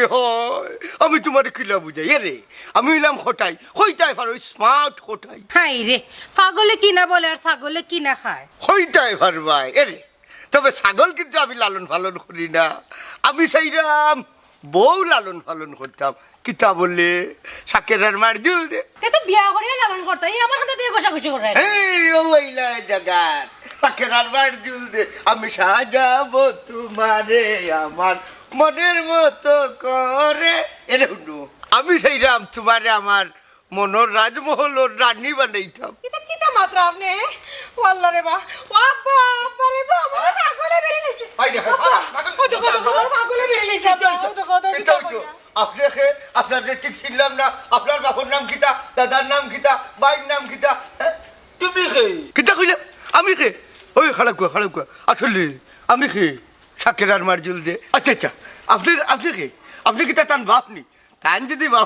হয় আমি তোমার কিলা বুঝাই রে আমি হইলাম হইতাই পারো স্মার্ট খটাই হাই রে পাগলে কিনা বলে আর ছাগলে কিনা খায় হইতাই পারবাই রে তবে ছাগল কিন্তু আমি লালন পালন করি না আমি চাইরাম বউ লালন পালন করতাম কিতা বললে শাকেরার মার জুল দে তে তো বিয়া করিয়া লালন করতে এই আমার হাতে দিয়ে ঘষাঘষি করে এই ও ওইলা জাগাত শাকেরার মার জুল দে আমি সাজাবো তোমারে আমার মনের মতো করে এরে হুনু আমি চাইরাম তোমারে আমার মনোর রাজমহলের রানী বানাইতাম এটা কিটা মাত্রা আপনি ওয়াল্লা রে বা বাবা আরে বাবা পাগলে বেরিয়েছে পাগলে বেরিয়েছে আপনাকে আপনাদের ঠিক ছিলাম না আপনার বাবার নাম কিতা দাদার নাম কিতা ভাইয়ের নাম কিতা তুমি কে কিতা কইলে আমি কে ওই খারাপ কুয়া আসলে আমি কে শাকেরার মার জুল দে আচ্ছা আপনি কে আপনি কিতা তান বাপ নি তান যদি বাপ